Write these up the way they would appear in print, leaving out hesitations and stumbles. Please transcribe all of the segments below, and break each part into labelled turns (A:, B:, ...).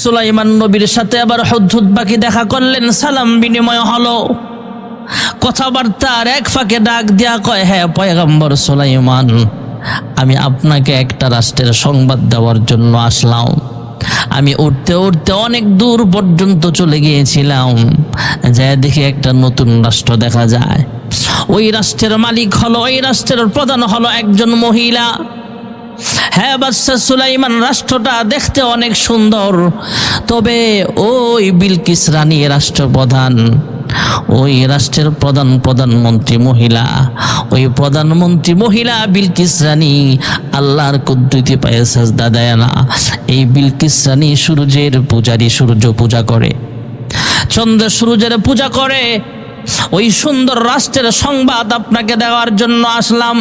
A: সুলাইমান নবীর সাথে আবার হুদহুদ পাখি দেখা করলেন, সালাম বিনিময় হলো, কথাবার্তার এক ফাঁকে ডাক দিয়া কয়, হ্যাঁ পয়গম্বর সুলাইমান, আমি আপনাকে একটা রাষ্ট্রের সংবাদ দেওয়ার জন্য আসলাম। আমি উঠতে উঠতে অনেক দূর পর্যন্ত চলে গিয়েছিলাম, যা দেখি একটা নতুন রাষ্ট্র দেখা যায়। ওই রাষ্ট্রের মালিক হলো, ওই রাষ্ট্রের প্রধান হলো একজন মহিলা। হ্যাঁ বাদশা সুলাইমান, রাষ্ট্রটা দেখতে অনেক সুন্দর, তবে ওই বিলকিস রানী রাষ্ট্রপ্রধান, ওই রাষ্ট্রের প্রধানমন্ত্রী মহিলা, ওই প্রধানমন্ত্রী মহিলা বিলকিস রানী আল্লাহর কুদরতি পায়ে সাজদা দেয় না। এই বিলকিস রানী সূর্যের পূজারী, সূর্য পূজা করে, চন্দ্র সূর্যের পূজা করে। ওই সুন্দর রাষ্ট্রের সংবাদ আপনাকে দেওয়ার জন্য আসলাম।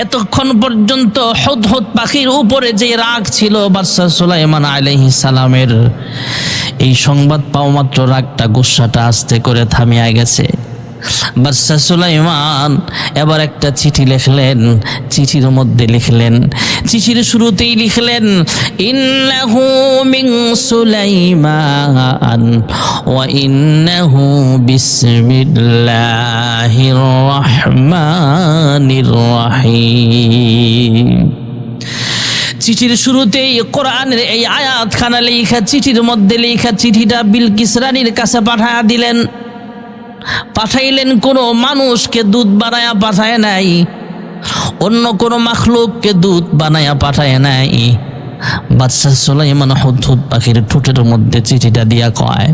A: এতক্ষণ পর্যন্ত হুদহুদ পাখির উপরে যে রাগ ছিল বাদশা সুলাইমান আলাইহিস সালামের, এই সংবাদ পাওয়া মাত্র রাগটা, গুসাটা আস্তে করে থামিয়া গেছে। বাদশা সুলাইমান এবার একটা চিঠি লিখলেন। চিঠির মধ্যে লিখলেন, চিঠির শুরুতেই লিখলেন, ইন্নাহু মিন সুলাইমান ওয়া ইন্নাহু বিসমিল্লাহির রহমানির রহিম। চিঠির শুরুতেই কোরআনের এই আয়াতখানা লেখা, চিঠির মধ্যে লেখা চিঠিটা বিলকিস রানীর কাছে পাঠায়া দিলেন। পাঠাইলেন, কোনো মানুষকে দূত বানায়া পাঠায় নাই, অন্য কোনো মাখলুককে দূত বানায়া পাঠায় নাই। বাদশা সুলাইমান হুদহুদ পাখির ঠোঁটের মধ্যে চিঠিটা দিয়া কয়,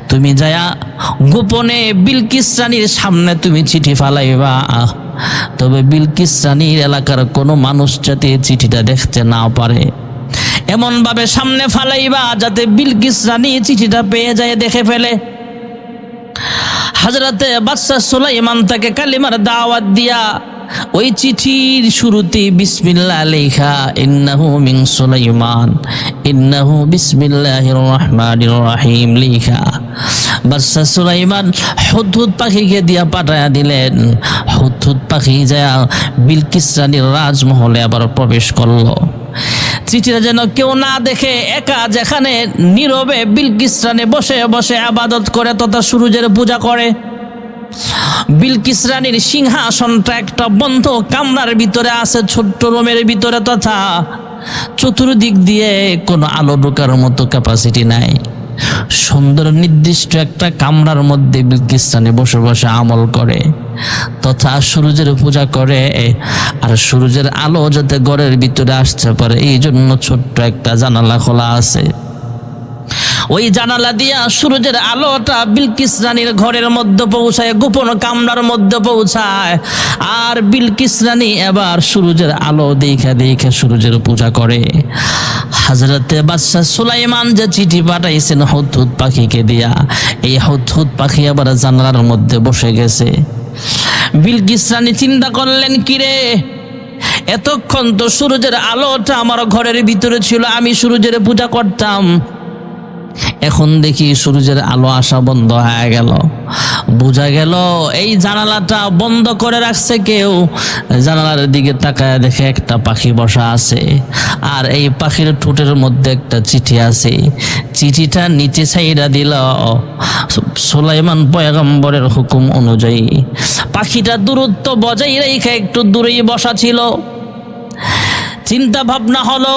A: তুমি যায়া গোপনে বিলকিস রানীর সামনে তুমি চিঠি ফালাইবা, তবে বিলকিস রানীর এলাকার কোনো মানুষ যাতে চিঠিটা দেখতে না পারে, এমন ভাবে সামনে ফালাইবা যাতে বিলকিস রানী চিঠিটা পেয়ে যায়, দেখে ফেলে। হযরতে বাদশা সুলাইমান তাকে কালিমার দাওয়াত দিয়া ওই চিঠির শুরুতে বিসমিল্লাহ লেখা, ইন্নাহু মিন সুলাইমান ইন্নাহু বিসমিল্লাহির রহমানির রহিম লেখা বাদশা সুলাইমান হুদহুদ পাখিকে দিয়া পাঠায়া দিলেন। হুদহুদ পাখি যায় বিলকিস রানীর রাজমহলে আবার প্রবেশ করলো। চিঠিটা যেন কেউ না দেখে, একা যেখানে নীরবে বিলকিস রানী বসে বসে ইবাদত করে তথা সূর্যের পূজা করে। বিলকিস রানীর সিংহাসনটা একটা বন্ধ কামরার ভিতরে আছে, ছোট্ট রুমের ভিতরে, তথা চতুর্দিক দিয়ে কোনো আলো ঢোকার মতো ক্যাপাসিটি নাই। সুন্দর নির্দিষ্ট একটা কামরার মধ্যে বিলকিস রানী বসে বসে আমল করে তথা সূর্যের পূজা করে, আর সূর্যের আলো যাতে ঘরের ভিতরে আসতে পারে এই জন্য ছোট্ট একটা জানালা খোলা আছে। ওই জানালা দিয়া সূর্যের আলোটা বিলকিস রানীর ঘরের মধ্যে পৌঁছায়, গোপন কামরার মধ্যে পৌঁছায়। আর বিলকিস রানী এবার সূর্যের আলো দেখে দেখে সূর্যের পূজা করে। হযরতে বাদশা সুলাইমান যে চিঠি পাঠাইছেন হুদহুদ পাখিকে দিয়া, এই হুদহুদ পাখি আবার জানালার মধ্যে বসে গেছে। বিলকিস রানী চিন্তা করলেন, কিরে, এতক্ষণ তো সূর্যের আলোটা আমার ঘরের ভিতরে ছিল, আমি সূর্যের পূজা করতাম, এখন দেখি সূর্যের আলো আসা বন্ধ হয়ে গেল। বোঝা গেল এই জানালাটা বন্ধ করে রাখছে কেউ। জানালার দিকে তাকায় দেখে একটা পাখি বসা আছে, আর এই পাখির ঠোঁটের মধ্যে একটা চিঠি আছে। চিঠিটা নিচে ছাইড়া দিল সুলাইমান পয়গম্বরের হুকুম অনুযায়ী। পাখিটা দূরত্ব বজায় রেখে একটু দূরেই বসা ছিল। চিন্তা ভাবনা হলো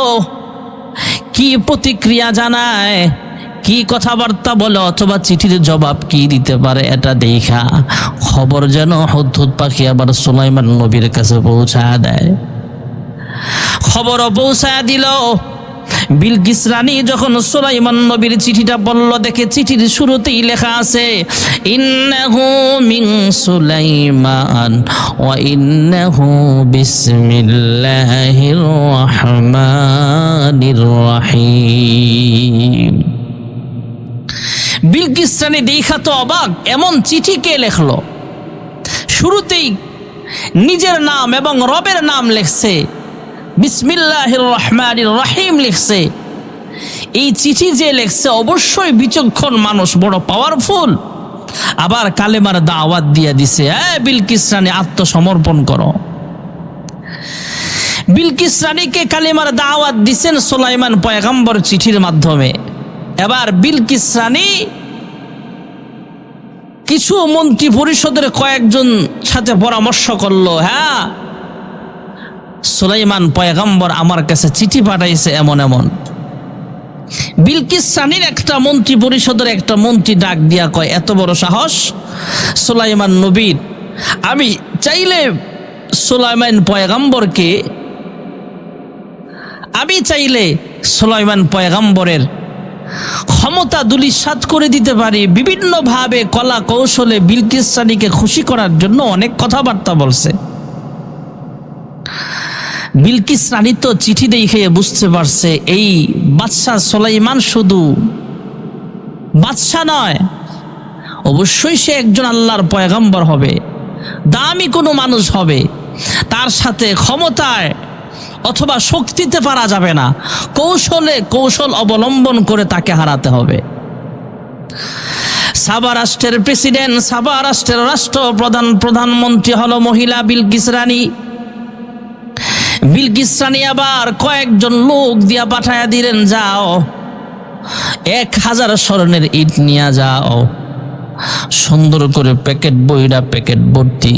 A: কি প্রতিক্রিয়া জানায়, কি কথাবার্তা বলে, অথবা চিঠির জবাব কি দিতে পারে, এটা দেখা খবর যেন হুদহুদ পাখি আবার সুলাইমান নবীর কাছে পৌঁছায় দেয়। খবরও পৌঁছায় দিল। বিলকিস রানী যখন সুলাইমান নবীর চিঠিটা পড়ল, দেখে চিঠির শুরুতেই লেখা আছে, ইন্নাহু মিন সুলাইমান ওয়া ইন্নাহু বিসমিল্লাহির রহমানির রহিম। বিলকিস রানী দেখা তো অবাক, এমন চিঠি কে লেখলো? শুরুতেই নিজের নাম এবং রবের নাম লিখছে, বিসমিল্লাহির রহমানির রহিম লিখছে। এই চিঠি যে লিখছে অবশ্যই বিচক্ষণ মানুষ, বড় পাওয়ারফুল। আবার কালেমার দাওয়াত দিয়ে দিছে, বিলকিস রানী আত্মসমর্পণ করো। বিলকিস রানীকে কালিমার দাওয়াত দিছেন সুলাইমান পয়গম্বর চিঠির মাধ্যমে। এবার বিলকিস রানী কিছু মন্ত্রী পরিষদের কয়েকজন সাথে পরামর্শ করলো, হ্যাঁ সুলাইমান পয়গম্বর আমার কাছে চিঠি পাঠাইছে এমন এমন। বিলকিস রানীর একটা মন্ত্রী পরিষদের একটা মন্ত্রী ডাক দিয়া কয়, এত বড় সাহস সুলাইমান নবীর, আমি চাইলে সুলাইমান পয়গম্বরের ক্ষমতা দুলিশাত করে দিতে পারি। বিভিন্নভাবে কলা কৌশলে বিলকিস রানীকে খুশি করার জন্য অনেক কথাবার্তা বলছে। বিলকিস রানী তো চিঠি দেখে বুঝতে পারছে এই বাদশাহ সুলাইমান শুধু বাদশাহ নয়, অবশ্যই সে একজন আল্লাহর পয়গম্বর হবে, দামি কোনো মানুষ হবে। তার সাথে ক্ষমতায় অথবা শক্তিতে পারা যাবে না, কৌশল অবলম্বন করে তাকে হারাতে হবে। সাবা রাষ্ট্রের প্রেসিডেন্ট, সাবা রাষ্ট্রের প্রধানমন্ত্রী হলো মহিলা বিলকিস রানী। বিলকিস রানী আবার কয়েকজন লোক দিয়া পাঠায়া দিলেন, যাও 1000 স্বর্ণের ইট নিয়ে যাও, সুন্দর করে প্যাকেট ভর্তি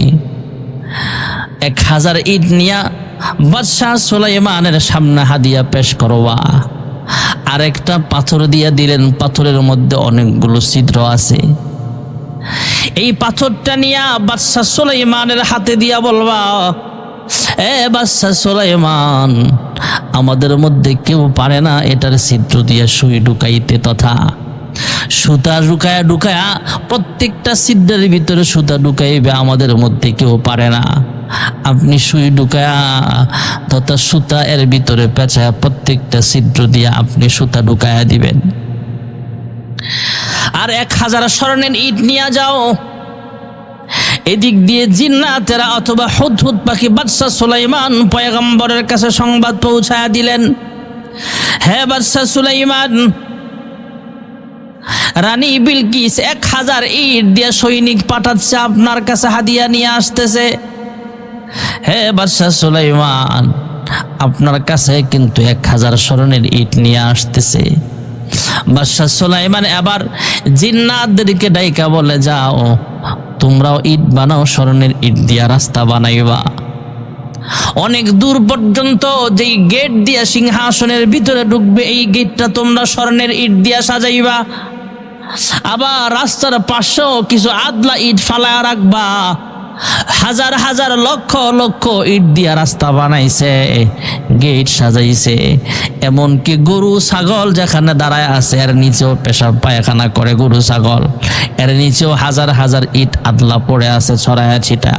A: 1000 ইট নিয়া বাদশাহ সুলাইমানের সামনে হাদিয়া পেশ করবা। আরেকটা পাথর দিয়া দিলেন, পাথরের মধ্যে অনেকগুলো ছিদ্র আছে। এই পাথরটা নিয়া বাদশাহ সুলাইমানের হাতে দিয়া বলবা, এ বাদশাহ সুলাইমান, আমাদের মধ্যে কেউ পারে না এটার ছিদ্র দিয়ে সুই ঢুকাইতে, তথা সুতা ঢুকায়া প্রত্যেকটা ছিদ্রের ভিতরে সুতা ঢুকাইবে, আমাদের মধ্যে কেউ পারে না। আপনি সুই ঢুকায়া তথা সুতা এর ভিতরে পেঁচায়া প্রত্যেকটা ছিদ্র দিয়ে আপনি সুতা ঢুকায়া দিবেন। আর 1000 স্বর্ণের ইট নিয়ে যাও। এদিক দিয়ে জিন্নাতেরা অথবা হুদহুদ পাখি বাদশাহ সুলাইমান পয়গম্বরের কাছে সংবাদ পৌঁছায়া দিলেন, হে বাদশাহ সুলাইমান, রানী বিলকিস 1000 ইট দিয়ে সৈনিক পাঠাচ্ছে, আপনার কাছে হাদিয়া নিয়ে আসতেছে। হে বাদশাহ সুলাইমান, আপনার কাছে কিন্তু 1000 স্বর্ণের ইট নিয়ে আসতেছে। বাদশাহ সুলাইমান এবার জিন্নাতদেরকে ডাইকা বলে, যাও তোমরাও ইট বানাও, স্বর্ণের ইট দিয়া রাস্তা বানাইবা। অনেক দূর পর্যন্ত যেই গেট দিয়া সিংহাসনের ভিতরে ঢুকবে, এই গেটটা তোমরা স্বর্ণের ইট দিয়া সাজাইবা। আবার রাস্তার পাশেও কিছু আদলা ইট ফালায়া রাখবা। হাজার লক্ষ ইট দিয়া রাস্তা বানাইছে, গেট সাজাইছে। এমনকি গরু ছাগল যেখানে দাঁড়ায় আছে এর নিচেও পেশাব পায়খানা করে গরু ছাগল, এর নিচেও হাজার ইট আদলা পড়ে আছে ছড়ায়া ছিটা।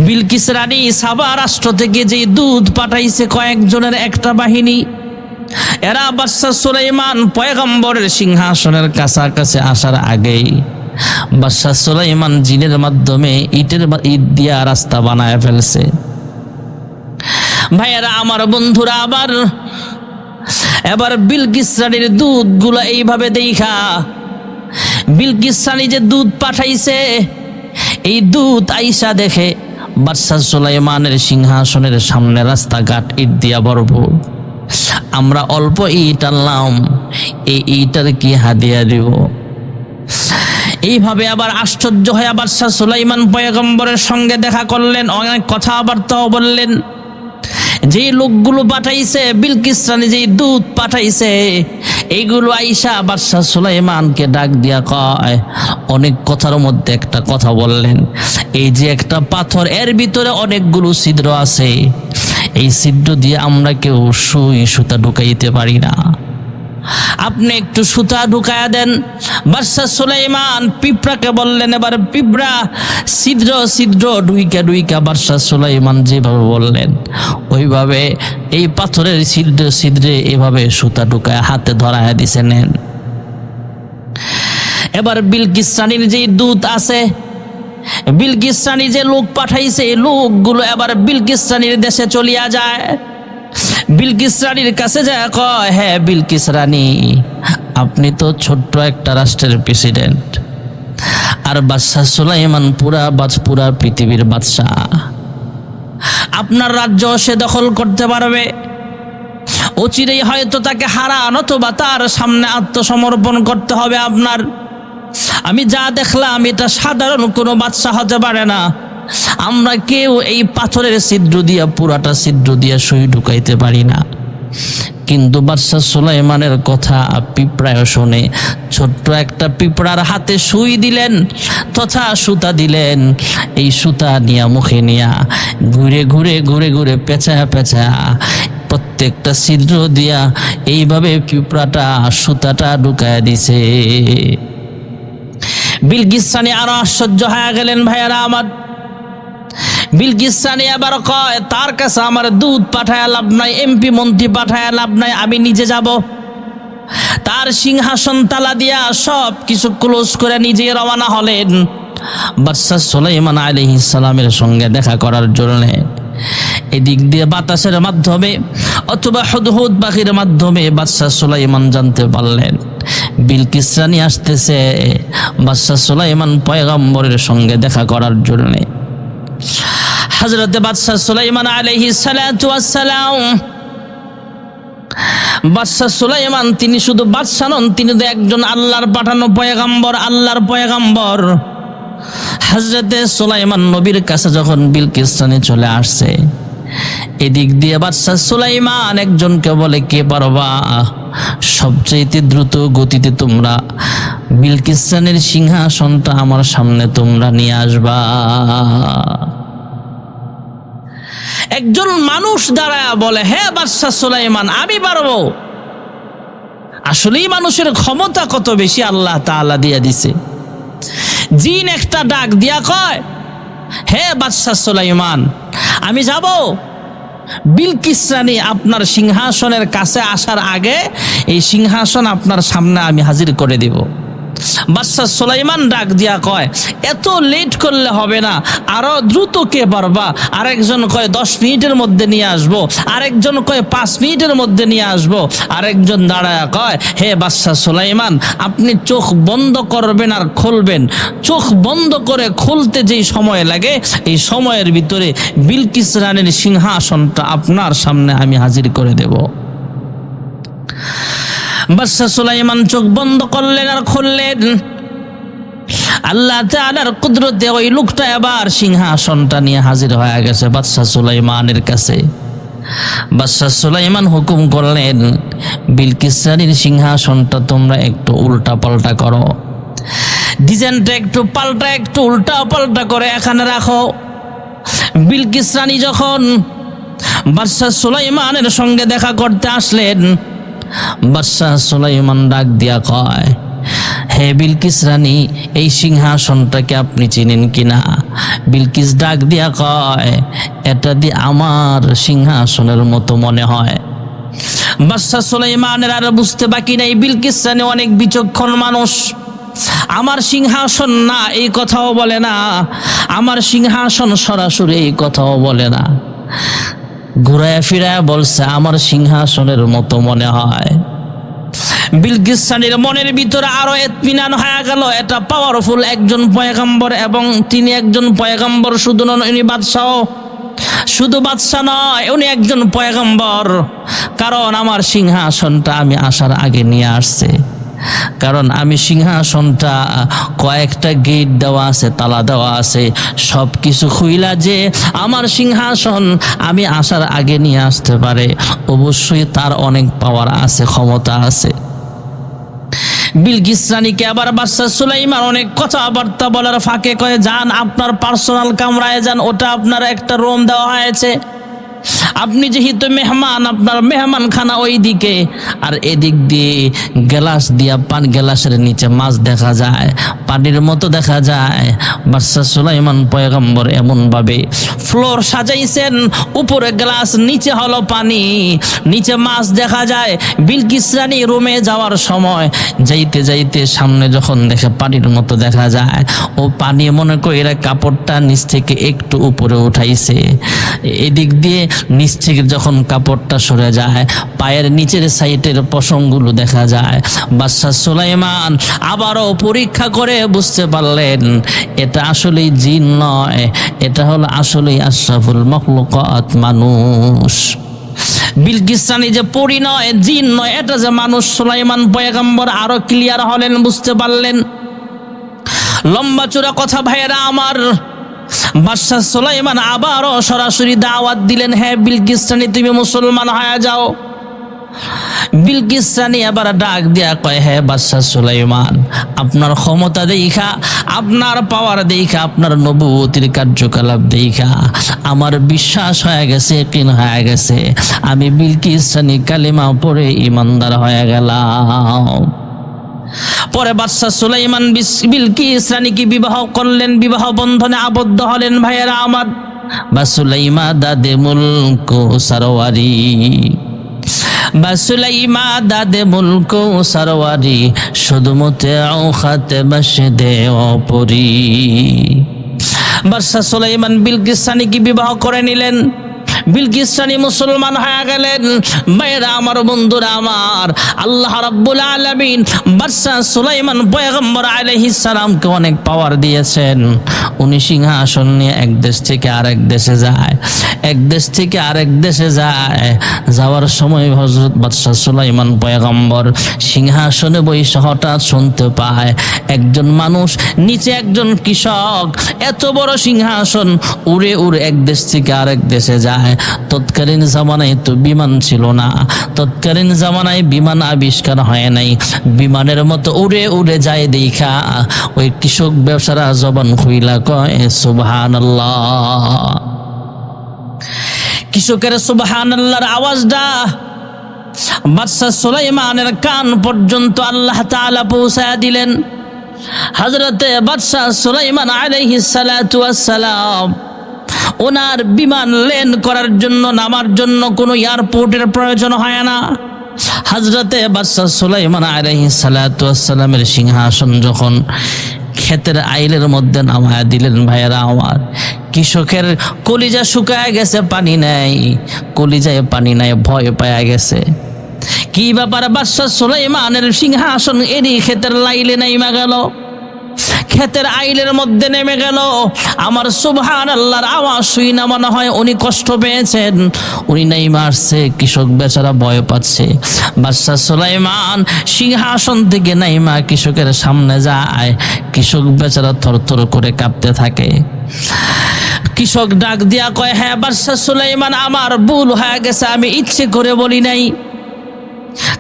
A: বিলকিস রানী সাবা রাষ্ট্র থেকে যে দুধ পাঠাইছে কয়েকজনের একটা বাহিনী, এরা বাদশাহ সুলাইমান পয়গম্বরের সিংহাসনের কাছাকাছি আসার আগেই বাদশাহ সুলাইমান জিনের মাধ্যমে ইট দিয়া রাস্তা বানায় ফেলছে। ভাইয়েরা আমার, বন্ধুরা, এবার বিলকিস রানীর দুধগুলা এইভাবে দেখা, বিলকিস রানী যে দুধ পাঠাইছে এই দুধ আইসা দেখে বাদশাহ সুলাইমানের সিংহাসনের সামনে রাস্তাঘাট ইট দিয়া ভরপুর। আমরা অল্প ইট আনলাম, এই ইটার কি হাদিয়া দিব? এইভাবে আবার আশ্চর্য হয়ে বাদশাহ সুলাইমান পয়গম্বরের সঙ্গে দেখা করলেন, অনেক কথাবার্তাও বললেন। যে লোকগুলো পাঠাইছে বিলকিস রানী, যেই দুধ পাঠাইছে, এইগুলো আইসা বাদশাহ সুলাইমানকে ডাক দিয়া কয়, অনেক কথার মধ্যে একটা কথা বললেন, এই যে একটা পাথর, এর ভিতরে অনেকগুলো ছিদ্র আছে, এই ছিদ্র দিয়ে আমরা কেউ সুতা ঢুকাইতে পারি না, আপনি একটু সুতা ঢুকায়া দেন। বাদশাহ সুলাইমান পিঁপড়াকে বললেন, এবার পিঁপড়া ছিদ্র ঢুইকা বাদশাহ সুলাইমান যেভাবে বললেন ওইভাবে এই পাথরের ছিদ্রে এভাবে সুতা ঢুকায় হাতে ধরায়া দিছে। নেন। এবার বিলকিস রানীর যে দূত আছে, বিলকিস রানী যে লোক পাঠাইছে, এই লোকগুলো এবার বিলকিস রানীর দেশে চলিয়া যায়। বিলকিস রানীর কাছে যায়, কয়, হ্যাঁ বিলকিস রানী, আপনি তো ছোট্ট একটা রাষ্ট্রের প্রেসিডেন্ট, আর বাদশাহ সুলাইমান পুরা পৃথিবীর বাদশাহ। আপনার রাজ্য সে দখল করতে পারবে। অচিরেই হয়তো তাকে হারান অথবা তার সামনে আত্মসমর্পণ করতে হবে আপনার। আমি যা দেখলাম এটা সাধারণ কোনো বাদশা হতে পারে না। আমরা কেউ এই পাথরের ছিদ্র দিয়া পুরাটা ছিদ্র দিয়া সুই ঢুকাইতে পারি না। কিন্তু বাদশা সুলাইমানের কথা পিঁপড়ায় শোনে, ছোট্ট একটা পিঁপড়ার হাতে সুই দিলেন তথা সুতা দিলেন। এই সুতা নিয়া মুখে নিয়া ঘুরে ঘুরে ঘুরে ঘুরে পেঁচা পেঁচা প্রত্যেকটা ছিদ্র দিয়া এইভাবে পিঁপড়াটা সুতাটা ঢুকায় দিছে। বিলকিস রানী আরো আশ্চর্য হয়ে গেলেন। ভাইয়ারা আমার, বিলকিস রানী আবার কয় তার কাছে আমার দুধ পাঠায় লাভ নাই, এমপি মন্ত্রী পাঠায় লাভ নাই, আমি নিজে যাব। তার সিংহাসন তালা দিয়া সব কিছু ক্লোজ করে নিজে রওনা হলেন বাদশা সুলাইমান আলাইহিস সালামের সঙ্গে দেখা করার জন্য। এদিক দিয়ে বাতাসের মাধ্যমে অথবা হুদহুদ পাখির মাধ্যমে বাদশা সুলাইমান জানতে পারলেন বিলকিস রানী আসতেছে বাদশা সুলাইমান পয়গম্বরের সঙ্গে দেখা করার জন্য। হযরত বাদশা সুলাইমান আলাইহিস সালাতু ওয়াস সালাম, বাদশা সুলাইমান তিনি শুধু বাদশা নন, তিনি তো একজন আল্লাহর পাঠানো পয়গম্বর, আল্লাহর পয়গম্বর। হযরতে সুলাইমান নবীর কাছে যখন বিলকিস রানী চলে আসছে, এদিক দিয়ে বাদশা সুলাইমান একজনকে বলে, কে পারবা সবচেয়ে দ্রুত গতিতে তোমরা বিলকিস রানীর সিংহাসনটা আমার সামনে তোমরা নিয়ে আসবা। একজন মানুষ দাঁড়ায় বলে, হ্যাঁ বাদশা সুলাইমান আমি পারবো। আসলেই মানুষের ক্ষমতা কত বেশি আল্লাহ তাআলা দিয়া দিছে। জিন একটা ডাক দিয়া কয়, হে বাদশা সুলাইমান আমি যাব। বিলকিস রানী আপনার সিংহাসনের কাছে আসার আগে এই সিংহাসন আপনার সামনে আমি হাজির করে দিব। বাদশা সুলাইমান ডাক দিয়া কয়, এত লেট করলে হবে না, আরো দ্রুত কে পারবা? আরেকজন কয় 10 মিনিটের মধ্যে নিয়ে আসবো, আরেকজন কয় 5 মিনিটের মধ্যে নিয়ে আসবো, আরেকজন দাঁড়ায় কয়, হে বাদশা সুলাইমান আপনি চোখ বন্ধ করবেন আর খুলবেন, চোখ বন্ধ করে খুলতে যেই সময় লাগে এই সময়ের ভিতরে বিলকিস রানীর সিংহাসনটা আপনার সামনে আমি হাজির করে দেব। বাদশা সুলাইমান চোখ বন্ধ করলেন আর খুললেন। আল্লাহ তাআলার কুদরতে ওই লোকটা আবার সিংহাসনটা নিয়ে হাজির হয়ে গেছে বাদশা সুলাইমানের কাছে। বাদশা সুলাইমান হুকুম করলেন, বিলকিস রানীর সিংহাসনটা তোমরা একটু উল্টা পাল্টা করো, ডিজাইনটা একটু পাল্টা একটু উল্টা পাল্টা করে এখানে রাখো। বিলকিস রানী যখন বাদশা সুলাইমানের সঙ্গে দেখা করতে আসলেন, বাদশা সুলাইমান ডাক দিয়া কয়, হে বিলকিস রানী এই সিংহাসনটাকে আপনি চিনেন কিনা? বিলকিস ডাক দিয়া কয়, এটা দিয়ে আমার সিংহাসনের মতো মনে হয়। বাদশা সুলাইমানের আর বুঝতে বাকি নাই, বিলকিস রানী অনেক বিচক্ষণ মানুষ। আমার সিংহাসন না এই কথাও বলে না, আমার সিংহাসন সরাসরি এই কথাও বলে না, ঘুরায় ফিরায় বলছে আমার সিংহাসনের মতো মনে হয়। বিলকিস রানীর মনের ভিতরে আরো ইতমিনান হয়ে গেল, এটা পাওয়ারফুল একজন পয়গম্বর এবং তিনি একজন পয়গম্বর শুধু নন, উনি বাদশাহ, শুধু বাদশা নয় উনি একজন পয়গম্বর। কারণ আমার সিংহাসনটা আমি আসার আগে নিয়ে আসছে, কারণ আমি সিংহাসনটা কয়েকটা গেট দেওয়া আছে, তালা দেওয়া আছে, সব কিছু খুইলা যে আমার সিংহাসন আমি আসার আগে নিয়ে আসতে পারে অবশ্যই তার অনেক পাওয়ার আছে, ক্ষমতা আছে। বিলকিস রানীকে আবার বাদশা সুলাইমান অনেক কথাবার্তা বলার ফাঁকে কয়ে, যান আপনার পার্সোনাল কামরায় যান, ওটা আপনার একটা রুম দেওয়া হয়েছে, আপনি যেহেতু মেহমান আপনার মেহমানখানা ওই দিকে। আর এদিক দিয়ে গ্লাস দিয়া গ্লাসের নিচে মাছ দেখা যায়, পানির মতো দেখা যায়। বাদশা সুলাইমান পয়গম্বর এমন ভাবে ফ্লোর সাজাইছেন, উপরে গ্লাস নিচে হলো পানি, নিচে মাছ দেখা যায়। বিলকিস রানী রুমে যাওয়ার সময় যাইতে যাইতে সামনে যখন দেখে পানির মতো দেখা যায়, ও পানি মনে করে কাপড়টা নিচ থেকে একটু উপরে উঠাইছে, এদিক দিয়ে নিচ থেকে যখন কাপড়টা সরে যায়, পায়ের নিচের সাইডের পশমগুলো দেখা যায়। বাদশাহ সুলাইমান আবারও পরীক্ষা করে বুঝতে পারলেন এটা আসলেই জিন নয়, এটা হলো আসলেই আশরাফুল মাখলুকাত, মানুষ। বিলকিস রানী যে পরী নয়, জিন নয়, এটা যে মানুষ, সুলাইমান পয়গম্বর আরো ক্লিয়ার হলেন, বুঝতে পারলেন। লম্বা চূড়া কথা ভাইয়েরা আমার, বাদশাহ সুলাইমান আবারও সরাসরি দাওয়াত দিলেন, হ্যাঁ বিলকিস রানী তুমি মুসলমান হয়ে যাও। বিলকিস রানী আবার ডাক দিয়া কয়, হ্যাঁ বাদশাহ সুলাইমান, আপনার ক্ষমতা দেখা, আপনার পাওয়ার দেখা, আপনার নবুয়তির কার্যকলাপ দেখা আমার বিশ্বাস হয়ে গেছে, ইয়াকিন হয়ে গেছে। আমি বিলকিস রানী কালিমা পড়ে ইমানদার হয়ে গেলাম। পরে বাদশাহ সুলাইমান বিলকিস রানীকে বিবাহ করলেন, বিবাহ বন্ধনে আবদ্ধ হলেন ভাইয়েরা আমার। বা সুলাইমা দাদে মুলক সারওয়ারি, বা সুলাইমা দাদে মুলক সারওয়ারি, শুধুমতে খাতে বসে দে অপরি। বাদশাহ সুলাইমান বিলকিস রানীকে বিবাহ করে নিলেন, বিলকিস রানী মুসলমান হয়ে গেলেন। ভাইরা আমার, বন্ধুরা আমার, আল্লাহ রাব্বুল আলামিন বাদশাহ সুলাইমান পয়গম্বর আলাইহিস সালামকে অনেক পাওয়ার দিয়েছেন। উনি সিংহাসন নিয়ে এক দেশ থেকে আরেক দেশে যায়, এক দেশ থেকে আরেক দেশে যায়। যাওয়ার সময় হযরত বাদশাহ সুলাইমান পয়গম্বর সিংহাসনে বসে হঠাৎ শুনতে পায় একজন মানুষ নিচে, একজন কৃষক, এত বড় সিংহাসন উড়ে উড়ে এক দেশ থেকে আরেক দেশে যায়। তৎকালীন জামানায় তো বিমান ছিল না, তৎকালীন জামানায় বিমান আবিষ্কার হয় নাই। বিমানের মতো উড়ে উড়ে যায় দেখা ওই কৃষক ব্যবসারা জবান খুইলা কয় সুবহানাল্লাহ। কৃষকের সুবহানাল্লাহর আওয়াজটা বাদশাহ সুলাইমানের কান পর্যন্ত আল্লাহ তাআলা পৌঁছায়া দিলেন। হযরতে বাদশাহ সুলাইমান আলাইহিস সালাতু ওয়াস সালাম ওনার বিমান ল্যান্ড করার জন্য, নামার জন্য কোনো এয়ারপোর্টের প্রয়োজন হয় না। হযরতে বাদশাহ সুলাইমান আলাইহিস সালাতু ওয়াস সালামের সিংহাসন যখন ক্ষেতের আইলের মধ্যে নামায়া দিলেন ভাইয়েরা আমার, কৃষকের কলিজা শুকায় গেছে, পানি নাই, কলিজায় পানি নাই, ভয় পায়া গেছে। কি ব্যাপার, বাদশাহ সুলাইমানের সিংহাসন এরই ক্ষেতের লাইলে নেমে গেল, ক্ষেতের আইলের মধ্যে নেমে গেল। আমার সুবহানাল্লাহর আওয়াজ শুই না মনে হয় উনি কষ্ট পেয়েছেন, উনি নেমে আসছে, কৃষক বেচারা ভয় পাচ্ছে। বাদশাহ সুলাইমান সিংহাসন থেকে নেমে কৃষকের সামনে যায়, কৃষক বেচারা থরথর করে কাঁপতে থাকে। কৃষক ডাক দিয়া কয়, হ্যাঁ বাদশাহ সুলাইমান, আমার ভুল হয়ে গেছে, আমি ইচ্ছে করে বলি নাই।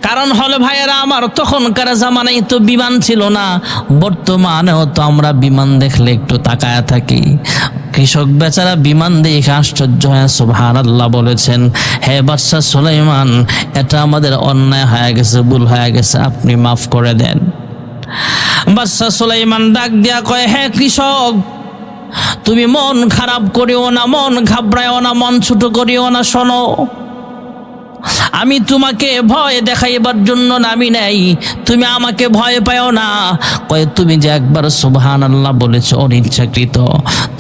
A: কারণ হলো ভাইয়েরা আমার, তখনকার জামানায় তো বিমান ছিল না, বর্তমানেও তো আমরা বিমান দেখলে একটু তাকায়া থাকি। কৃষক বেচারা বিমান দেখে আশ্চর্য হয়ে সুবহানাল্লাহ বলেছেন, হে বাদশাহ সুলাইমান, এটা আমাদের অন্যায় হয়ে গেছে, ভুল হয়ে গেছে, আপনি মাফ করে দেন। বাদশাহ সুলাইমান ডাক দিয়া কয়, হে কৃষক, তুমি মন খারাপ করিও না, মন ঘাবড়ায়ও না, মন ছোট করিও না। শোনো, আমি তোমাকে ভয় দেখাইবার জন্য নামি নাই, তুমি আমাকে ভয় পাও না। কয়, তুমি যে একবার সুবহানাল্লাহ বলেছো অনিচ্ছাকৃত,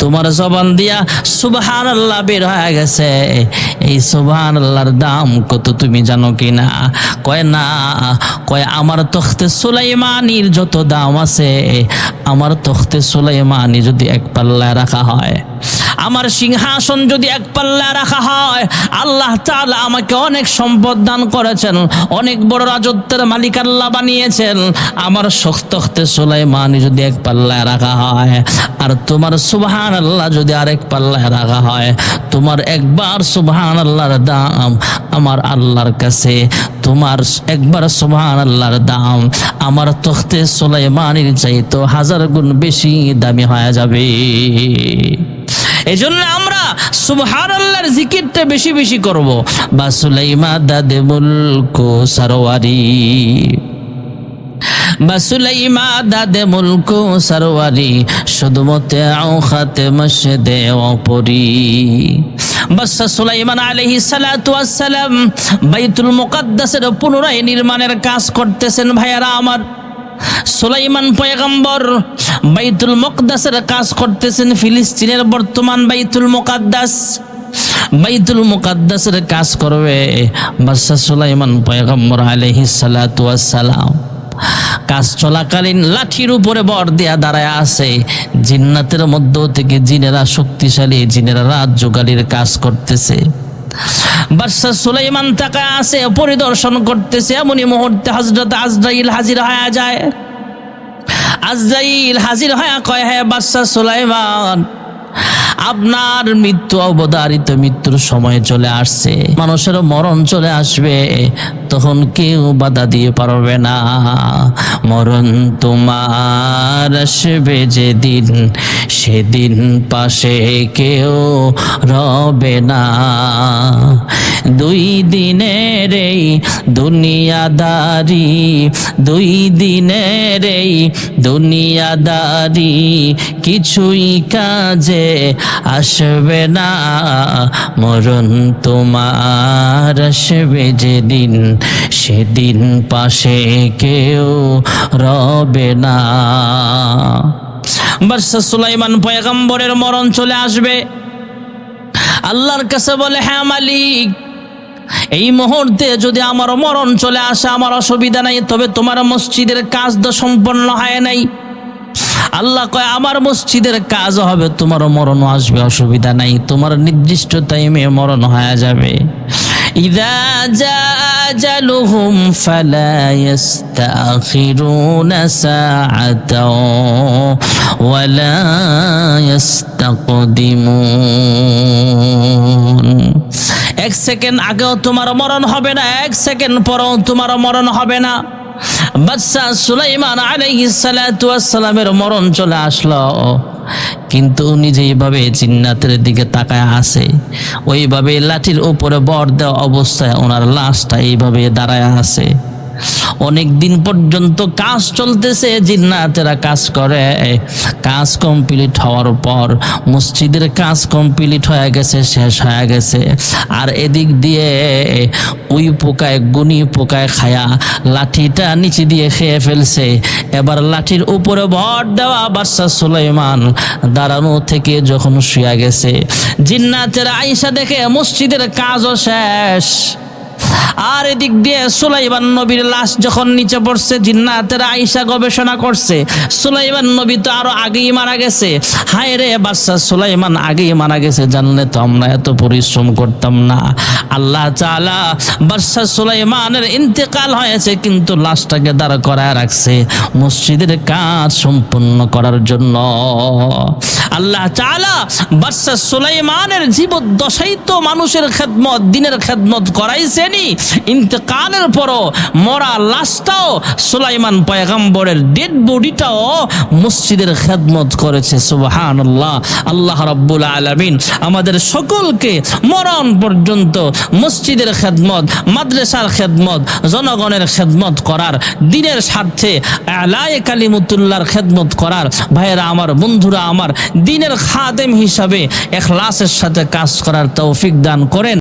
A: তোমার জবান দিয়া সুবহানাল্লাহ বের হয়ে গেছে, এই সুবহানাল্লাহর দাম কত তুমি জানো কি না? কয় না। কয়, আমার তখতে সুলাইমানির যত দাম আছে, আমার তখতে সুলাইমানি যদি এক পাল্লায় রাখা হয়, আমার সিংহাসন যদি এক পাল্লায় রাখা হয়, আল্লাহ তাআলা আমাকে অনেক সম্পদ দান করেছেন, অনেক বড় রাজত্বের মালিক আল্লাহ বানিয়েছেন। আমার তখতে সুলাইমানি যদি এক পাল্লায় রাখা হয়, আর তোমার সুবহানাল্লাহ যদি আরেক পাল্লায় রাখা হয়, তোমার একবার সুবহানাল্লাহর দাম আমার আল্লাহর কাছে, তোমার একবার সুবহানাল্লাহর দাম আমার তখতে সুলাইমানির চাইতে 1000 গুণ বেশি দামি হয়ে যাবে। এই জন্য আমরা সুবহানাল্লাহর জিকিরটা বেশি বেশি করব। বা সুলাইমা দাদে মুলক সারওয়ারি, বা সুলাইমা দাদে মুলক সারওয়ারি, শুধুমতে খাতে মসজিদে অপরি। বাদশাহ সুলাইমান আলাইহিস সালাতু ওয়াস সালাম বাইতুল মুকাদ্দাসের পুনরায় নির্মাণের কাজ করতেছেন ভাইয়ারা আমার। সুলাইমান পয়গম্বর বাইতুল মুকাদ্দাসের কাজ করতেছেন, ফিলিস্তিনের বর্তমান বাইতুল মুকাদ্দাস। বাইতুল মুকাদ্দাসের কাজ করবে বাদশা সুলাইমান পয়গম্বর আলাইহিস সালাতু ওয়াস সালাম। কাজ চলাকালীন লাঠির উপরে বর দেয়া দাঁড়ায় আছে। জিন্নাতের মধ্য থেকে জিনেরা শক্তিশালী, জিনেরা রাজ্যকালীর কাজ করতেছে। বাদশা সুলাইমান তাকায় আছে, পরিদর্শন করতেছে। এমনই মুহূর্তে হযরত আজরাইল হাজির হয়ে যায়। আজরাইল হাজির হয়ে কয়, হ্যাঁ বাদশা সুলাইমান, আপনার মৃত্যু অবধারিত, মৃত্যুর সময় চলে আসছে, মানুষের মরণ চলে আসবে, তখন কেউ বাধা দিয়ে পারবে না। মরণ তোমার আসবে যেদিন, সেদিন পাশে কেউ রবে না। দুই দিনের এই দুনিয়াদারি, দুই দিনের এই দুনিয়াদারি কিছুই কাজে আসবে না। মরণ তোমার আসবে যেদিন, সেদিন পাশে কেউ রবে না। বাদশা সুলাইমান পয়গম্বরের মরণ চলে আসবে। আল্লাহর কাছে বলে, হ্যাঁ মালিক, এই মুহূর্তে যদি আমার মরণ চলে আসে আমার অসুবিধা নাই, তবে তোমার মসজিদের কাজ তো সম্পন্ন হয় নাই। আল্লাহ কয়, আমার মসজিদের কাজ হবে, তোমার মরণও আসবে, অসুবিধা নাই, তোমার নির্দিষ্ট টাইমে মরণ হয়ে যাবে। ইযা জা আজালুহুম ফালা ইস্তাখিরুনা সাআতাও ওয়ালা ইস্তাকদিমুন। এক সেকেন্ড আগেও তোমার মরণ হবে না, এক সেকেন্ড পরেও তোমার মরণ হবে না। বাদশা সুলাইমান আলাইহিস সালাতু ওয়াস সালামের মরণ চলে আসলো, কিন্তু উনি যেইভাবে জিন্নাতের দিকে তাকায় আছে, ওইভাবে লাঠির উপরে বর দেওয়া অবস্থায় ওনার লাশটা এইভাবে দাঁড়ায় আছে। অনেক দিন পর্যন্ত কাজ চলতেছে, জিন্নাতেরা কাজ করে। কাজ কমপ্লিট হওয়ার পর মসজিদের কাজ কমপ্লিট হয়ে গেছে, শেষ হয়ে গেছে। আর এদিক দিয়ে ওই পোকায়, গুনি পোকায় খায়া লাঠিটা নিচে দিয়ে খেয়ে ফেলছে। এবার লাঠির উপরে ভর দেওয়া বাদশা সুলাইমান দাঁড়ানো থেকে যখন শুয়ে গেছে, জিন্নাতেরা আইসা দেখে মসজিদের কাজও শেষ। আর এদিক দিয়ে সুলাইমান নবীর লাশ যখন নিচে পড়ছে, জিন্নাতেরা আইসা গবেষণা করছে, সুলাইমান নবী তো আরো আগেই মারা গেছে। হায় রে, বাদশা সুলাইমান আগেই মারা গেছে, জানলে তো আমরা এত পরিশ্রম করতাম না। আল্লাহ তাআলা বাদশা সুলাইমানের ইন্তেকাল হয়েছে, কিন্তু লাশটাকে দাঁড় করায় রাখছে মসজিদের কাজ সম্পন্ন করার জন্য। আল্লাহ তাআলা বাদশা সুলাইমানের জীবদ্দশাই তো মানুষের খেদমত, দিনের খেদমত করাইছেনি। ইন্তেকালের পরও মরা লাশটাও, সুলাইমান পয়গম্বরের ডেড বডিটাও মসজিদের খেদমত করেছে। সুবহানাল্লাহ। আল্লাহ রাব্বুল আলামিন আমাদের সকলকে মরণ পর্যন্ত মসজিদের খেদমত, মাদ্রাসার খেদমত, জনগণের খেদমত করার, দ্বীনের স্বার্থে আলায়ে কালিমাতুল্লাহর খেদমত করার, ভাইয়েরা আমার, বন্ধুরা আমার, দ্বীনের খাদেম হিসাবে ইখলাসের সাথে কাজ করার তৌফিক দান করেন।